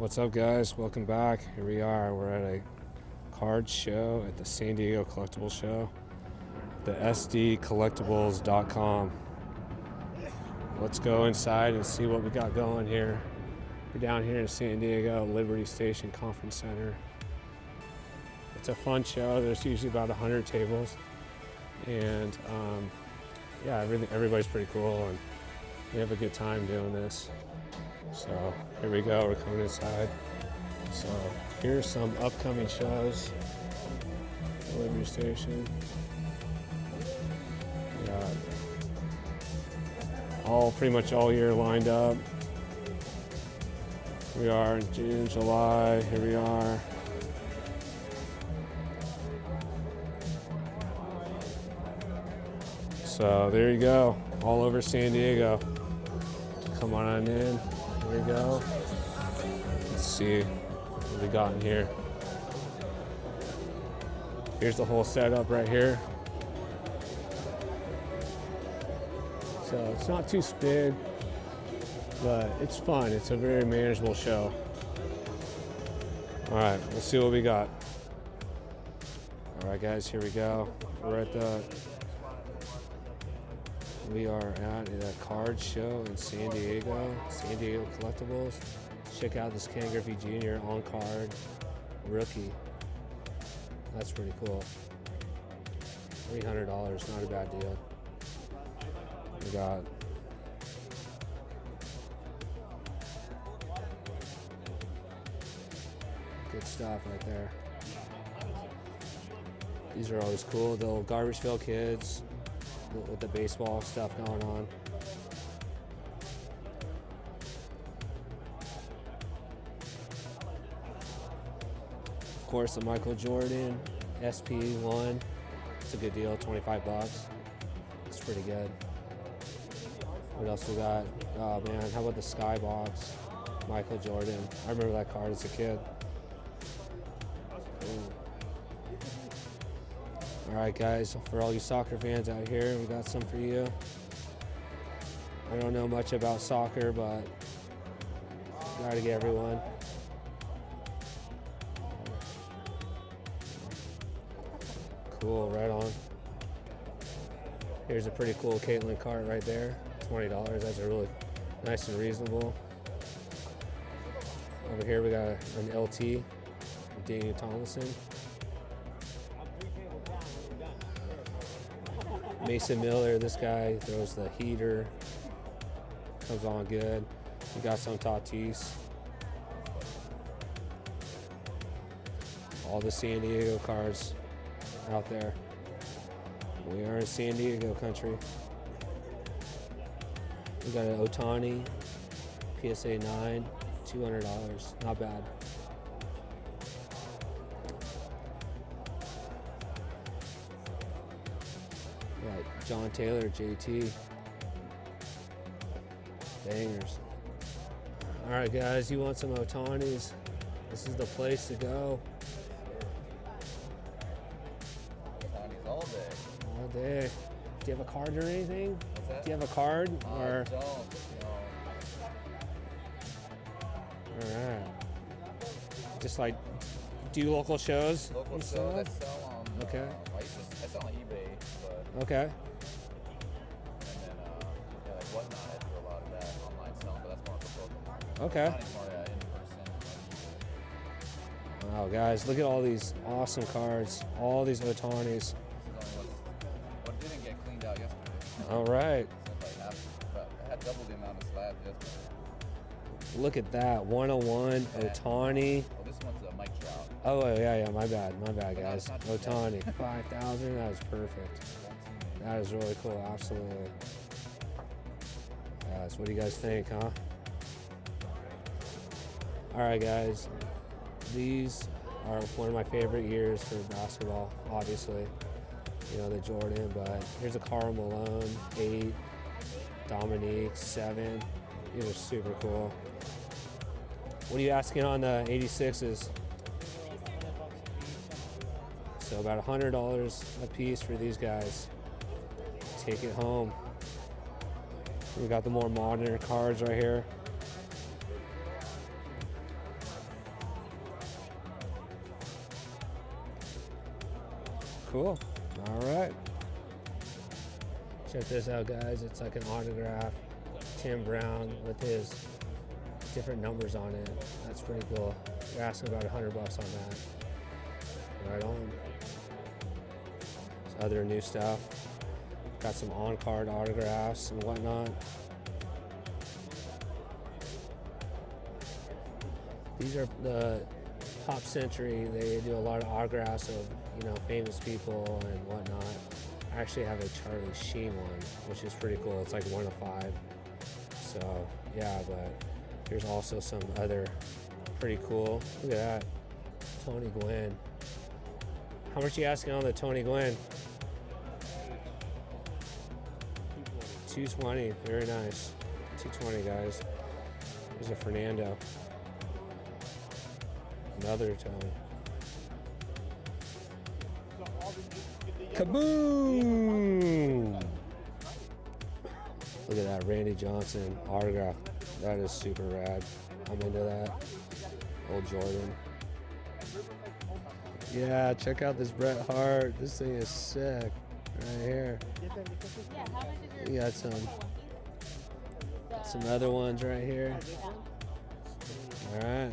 What's up, guys? Welcome back. Here we are. We're at a card show at the San Diego Collectible Show, the sdcollectibles.com. Let's go inside and see what we got going here. We're down here in San Diego, Liberty Station Conference Center. It's a fun show. There's usually about 100 tables, and yeah, everybody's pretty cool, and we have a good time doing this. So here we go, we're coming inside. So here's some upcoming shows. Liberty Station. We got pretty much all year lined up. We are in June, July, here we are. So there you go, all over San Diego. Come on in. Here we go. Let's see what we got in here. Here's the whole setup right here. So it's not too big, but it's fun. It's a very manageable show. All right, let's see what we got. All right, guys, here we go. We are at a card show in San Diego Collectibles. Check out this Ken Griffey Jr. on card rookie. That's pretty cool. $300, not a bad deal. We got good stuff right there. These are always cool. The little Garbageville kids with the baseball stuff going on. Of course, the Michael Jordan SP1. It's a good deal, 25 bucks. It's pretty good. What else we got? Oh man, how about the Skybox Michael Jordan? I remember that card as a kid. All right, guys, for all you soccer fans out here, we got some for you. I don't know much about soccer, but gotta get everyone. Cool, right on. Here's a pretty cool Caitlin card right there. $20, that's a really nice and reasonable. Over here we got an LT, Daniel Tomlinson. Mason Miller, this guy throws the heater, comes on good. We got some Tatis. All the San Diego cards out there. We are in San Diego country. We got an Ohtani, PSA 9, $200, not bad. Right, John Taylor, JT. Bangers. All right, guys, you want some Ohtanis? This is the place to go. Ohtanis all day. All day. Do you have a card or anything? What's that? Do you have a card? I don't. No. All right. Just like do local shows? Local and shows stuff? that sell on. Okay. I sell on eBay, but. Okay. And then yeah, like Whatnot, I do a lot of that online selling, but that's more for Pokemon. Okay. Ohtanis more in person. Wow, guys, look at all these awesome cards. All these Ohtanis. This is only what didn't get cleaned out yesterday. All right. So I had double the amount of slabs yesterday. Look at that. 101 Ohtani. Well, this one's a Mike Trout. Oh, yeah. My bad, guys. Not too Ohtani. 5,000. That was perfect. That is really cool. Absolutely. Guys, what do you guys think, huh? All right, guys. These are one of my favorite years for basketball, obviously. You know, the Jordan, but here's a Karl Malone, 8, Dominique, 7. These are super cool. What are you asking on the 86s? So about $100 a piece for these guys. Take it home. We got the more modern cards right here. Cool. All right. Check this out, guys. It's like an autograph. Tim Brown with his different numbers on it. That's pretty cool. You're asking about $100 on that. Right on. Some other new stuff. Got some on-card autographs and whatnot. These are the Pop Century. They do a lot of autographs of, you know, famous people and whatnot. I actually have a Charlie Sheen one, which is pretty cool. It's like 1 of 5. So yeah, but there's also some other pretty cool. Look at that, Tony Gwynn. How much are you asking on the Tony Gwynn? 220. Very nice. 220, guys. There's a Fernando. Another Tony. Kaboom! Look at that, Randy Johnson autograph. That is super rad. I'm into that. Old Jordan. Yeah, check out this Bret Hart. This thing is sick. Right here. We got some other ones right here. All right.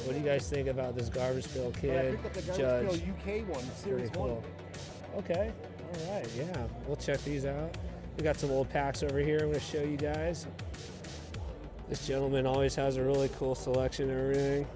What do you guys think about this Garbage Pail Kid Judge? UK one, Series Pretty cool. 1. Okay. All right. Yeah. We'll check these out. We got some old packs over here. I'm going to show you guys. This gentleman always has a really cool selection of everything.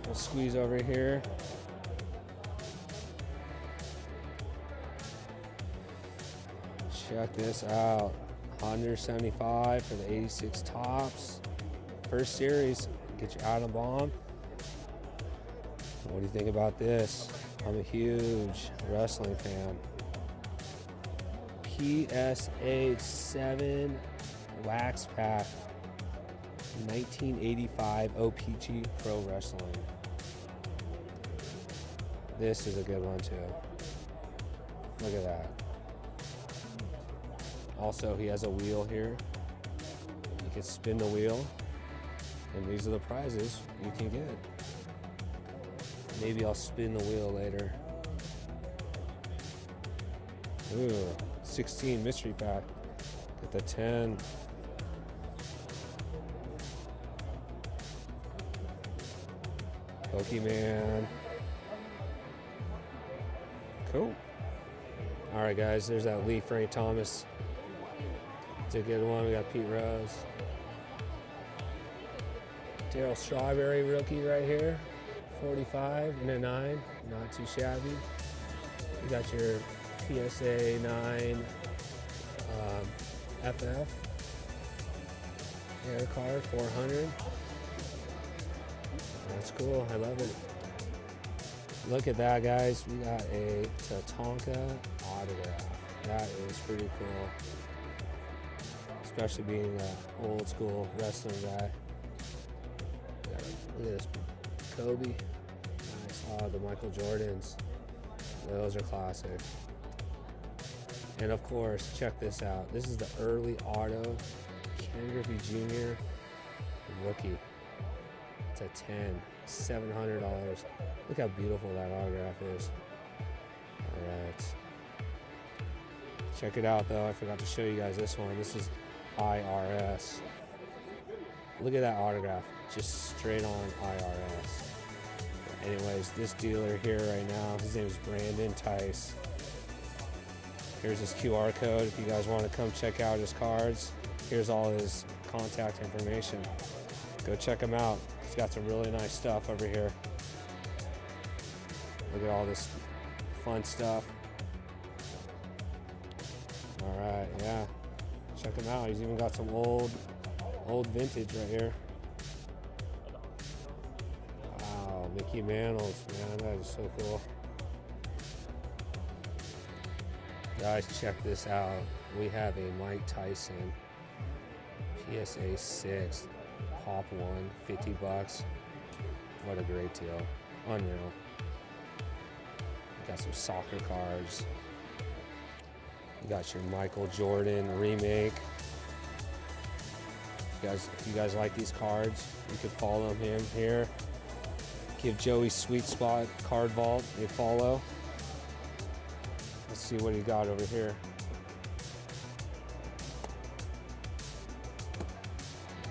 We'll squeeze over here. Check this out. 175 for the 86 tops. First series. Get your Atom Bomb. What do you think about this? I'm a huge wrestling fan. PSA 7 wax pack. 1985 OPG Pro Wrestling. This is a good one too. Look at that. Also, he has a wheel here. You can spin the wheel, and these are the prizes you can get. Maybe I'll spin the wheel later. Ooh, 16 mystery pack. Get the 10. Pokemon. Cool. All right, guys, there's that Lee Frank Thomas. It's a good one. We got Pete Rose. Darryl Strawberry rookie right here. 45 and a 9. Not too shabby. You got your PSA 9 FF air card, 400. That's cool. I love it. Look at that, guys. We got a Tatanka autograph. That is pretty cool. Especially being an old school wrestling guy. Look at this. Kobe. Nice. Oh, the Michael Jordans. Those are classic. And of course, check this out. This is the early auto Ken Griffey Jr. rookie. It's a 10. $700. Look how beautiful that autograph is. All right. Check it out, though. I forgot to show you guys this one. This is IRS. Look at that autograph. Just straight on IRS. Anyways, this dealer here right now, his name is Brandon Tice. Here's his QR code if you guys want to come check out his cards. Here's all his contact information. Go check him out. He's got some really nice stuff over here. Look at all this fun stuff. All right, yeah. Check him out. He's even got some old vintage right here. Wow, Mickey Mantles, man, that is so cool. Guys, check this out. We have a Mike Tyson PSA 6 Pop 1, $50. What a great deal. Unreal. Got some soccer cards. You got your Michael Jordan remake. If you guys like these cards, you could follow him here. Give Joey's Sweet Spot card vault a follow. Let's see what he got over here.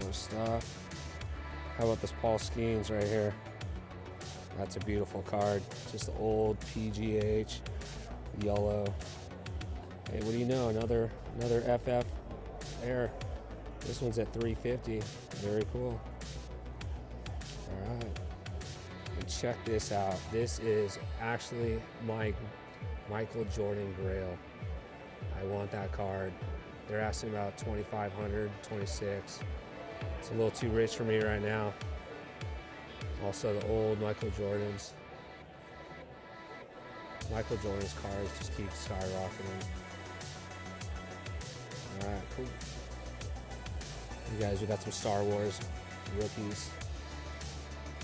More stuff. How about this Paul Skeens right here? That's a beautiful card. Just the old PGH yellow. Hey, what do you know? Another FF Air. This one's at 350. Very cool. All right. And check this out. This is actually my Michael Jordan Grail. I want that card. They're asking about 2,500, 26. It's a little too rich for me right now. Also the old Michael Jordans. Michael Jordan's cards just keep skyrocketing. All right, cool. You guys, we got some Star Wars rookies.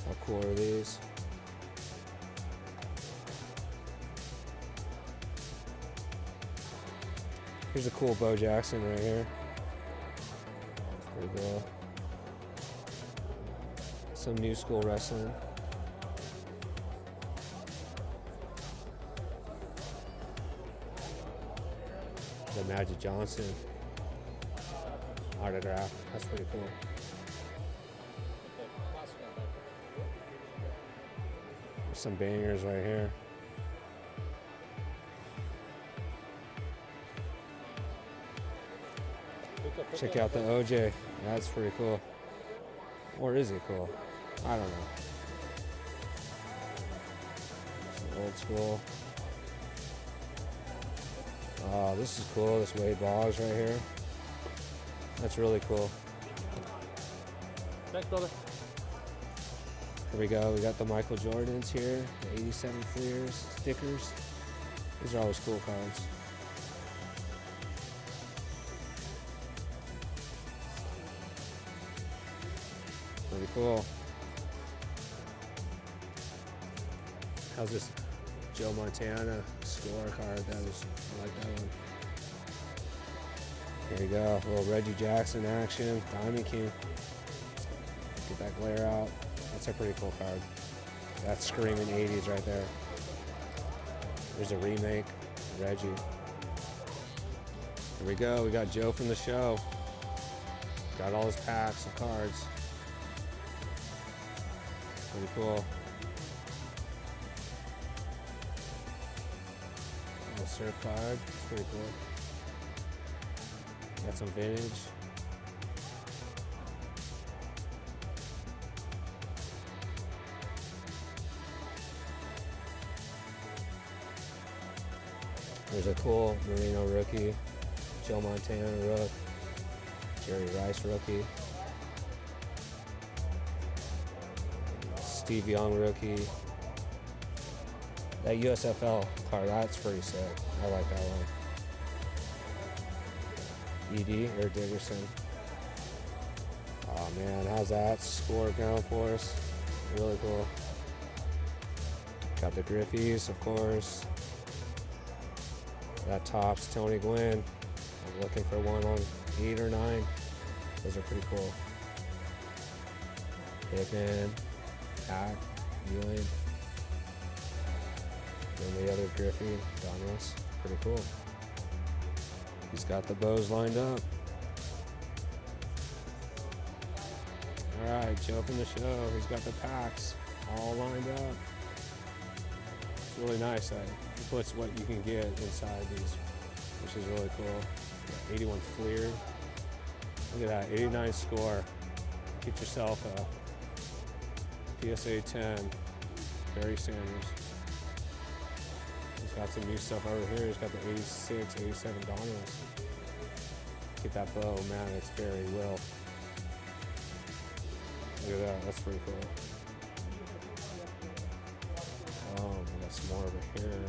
How cool are these? Here's a cool Bo Jackson right here. That's pretty cool. Some new school wrestling. The Magic Johnson autograph. That's pretty cool. There's some bangers right here. Check out the OJ. That's pretty cool. Or is it cool? I don't know. Some old school. Oh, this is cool. This Wade Boggs right here. That's really cool. Thanks, brother. Here we go. We got the Michael Jordans here. The 87 Fleers stickers. These are always cool cards. Pretty cool. How's this Joe Montana scorecard? I like that one. Here you go. A little Reggie Jackson action. Diamond King. Get that glare out. That's a pretty cool card. That's screaming 80s right there. There's a remake. Reggie. Here we go. We got Joe from the show. Got all his packs of cards. Pretty cool. Little surf card. It's pretty cool. Got some vintage. There's a cool Marino rookie. Joe Montana rook. Jerry Rice rookie. Steve Young rookie. That USFL card, that's pretty sick. I like that one. ED, Eric Dickerson. Oh man, how's that score going for us? Really cool. Got the Griffies, of course. That tops Tony Gwynn. I'm looking for one on 8 or 9. Those are pretty cool. Pittman, Pat, Ewing. And the other Griffey, Daniels. Pretty cool. He's got the bows lined up. All right, Joe from the show. He's got the packs all lined up. It's really nice that he puts what you can get inside these, which is really cool. Got 81 Fleer. Look at that, 89 score. Get yourself a PSA 10. Barry Sanders. He's got some new stuff over here. He's got the 86, 87 Daniels. Get that bow, man, it's Barry Will. Look at that, that's pretty cool. Oh, we got some more over here.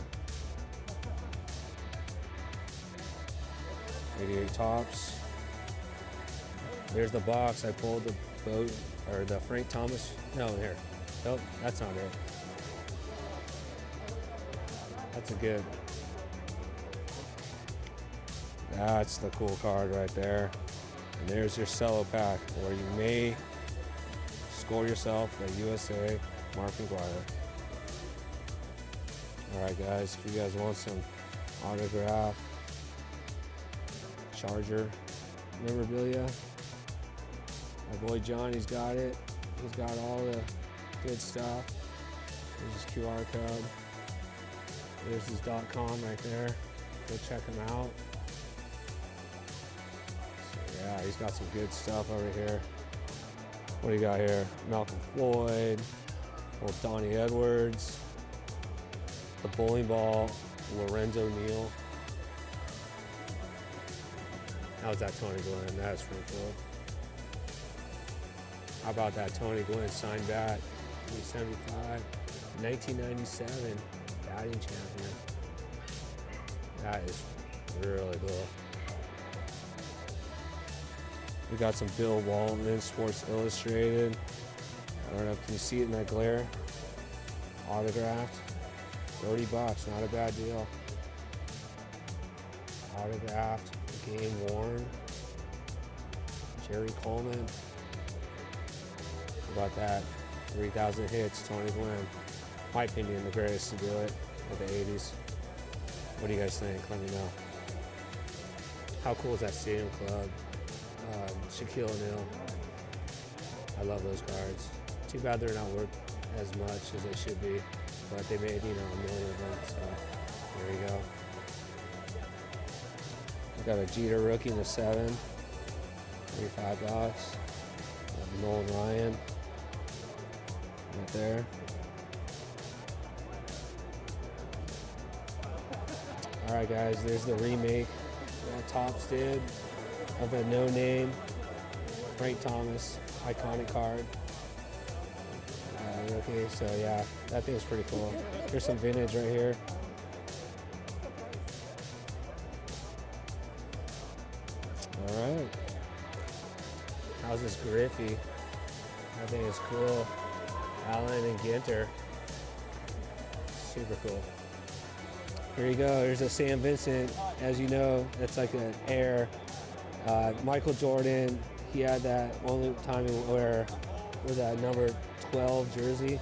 88 tops. There's the box. I pulled the boat, or the Frank Thomas. No, here. Nope, that's not it. That's a good. That's the cool card right there. And there's your cello pack, where you may score yourself the USA Mark McGuire. All right, guys, if you guys want some autograph, Charger memorabilia, my boy Johnny's got it. He's got all the good stuff. There's his QR code. There's his .com right there. Go check him out. So yeah, he's got some good stuff over here. What do you got here? Malcolm Floyd, old Donnie Edwards, the bowling ball, Lorenzo Neal. How's that Tony Gwynn? That's pretty cool. How about that Tony Gwynn signed bat, 375, 1997 batting champion. That is really cool. We got some Bill Walton, Sports Illustrated. I don't know, can you see it in that glare? Autographed. $30, not a bad deal. Autographed, game worn. Jerry Coleman. How about that? 3,000 hits, Tony Gwynn. My opinion, the greatest to do it of the 80s. What do you guys think? Let me know. How cool is that Stadium Club? Shaquille O'Neal. I love those cards. Too bad they're not worth as much as they should be, but they made, you know, a million of them, so there you go. We got a Jeter rookie in the 7, $35. Nolan Ryan right there. All right, guys, there's the remake that Topps did of a No Name Frank Thomas iconic card. Okay, so yeah, that thing's pretty cool. Here's some vintage right here. All right. How's this Griffey? I think it's cool. Allen and Ginter. Super cool. Here you go. Here's a Sam Vincent. As you know, that's like an Air. Michael Jordan, he had that only time he wear with that number 12 jersey.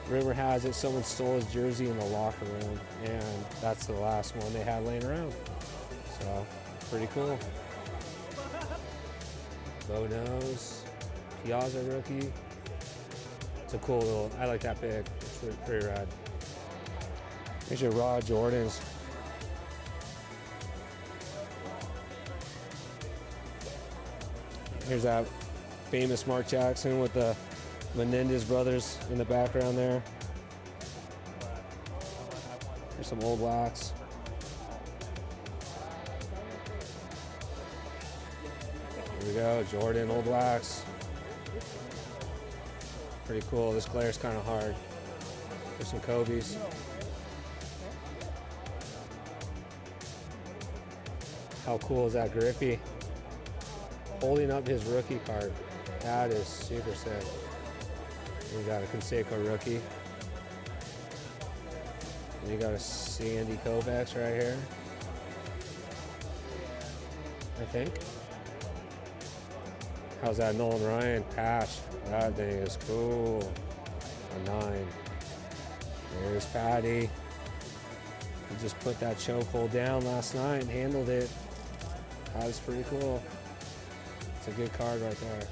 Rumor has it someone stole his jersey in the locker room, and that's the last one they had laying around. So, pretty cool. Bo Knows, Piazza rookie. It's a cool little, I like that pick. It's pretty rad. Here's your raw Jordans. Here's that famous Mark Jackson with the Menendez brothers in the background there. Here's some old wax. Here we go, Jordan old wax. Pretty cool. This glare's kind of hard. There's some Kobe's. How cool is that Griffey? Holding up his rookie card. That is super sick. We got a Canseco rookie. And you got a Sandy Koufax right here, I think. How's that Nolan Ryan patch? That thing is cool. A 9. There's Patty. He just put that chokehold down last night and handled it. That was pretty cool. It's a good card right there.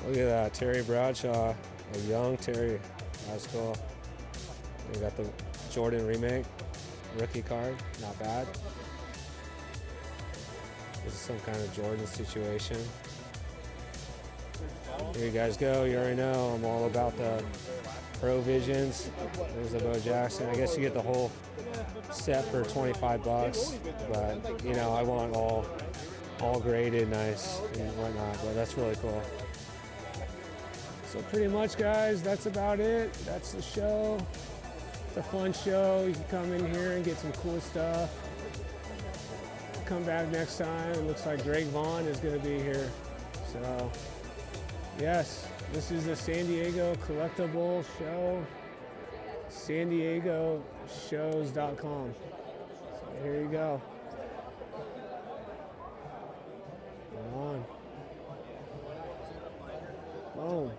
Look at that, Terry Bradshaw, a young Terry. That's cool. We got the Jordan remake rookie card, not bad. This is some kind of Jordan situation. Here you guys go. You already know I'm all about the Pro Visions. There's the Bo Jackson. I guess you get the whole set for $25, but you know I want all graded nice and whatnot. But that's really cool. So pretty much, guys, that's about it. That's the show. It's a fun show. You can come in here and get some cool stuff. Come back next time. It looks like Greg Vaughn is going to be here. So, yes, this is the San Diego Collectible Show. SanDiegoShows.com. So here you go. Come on. Boom.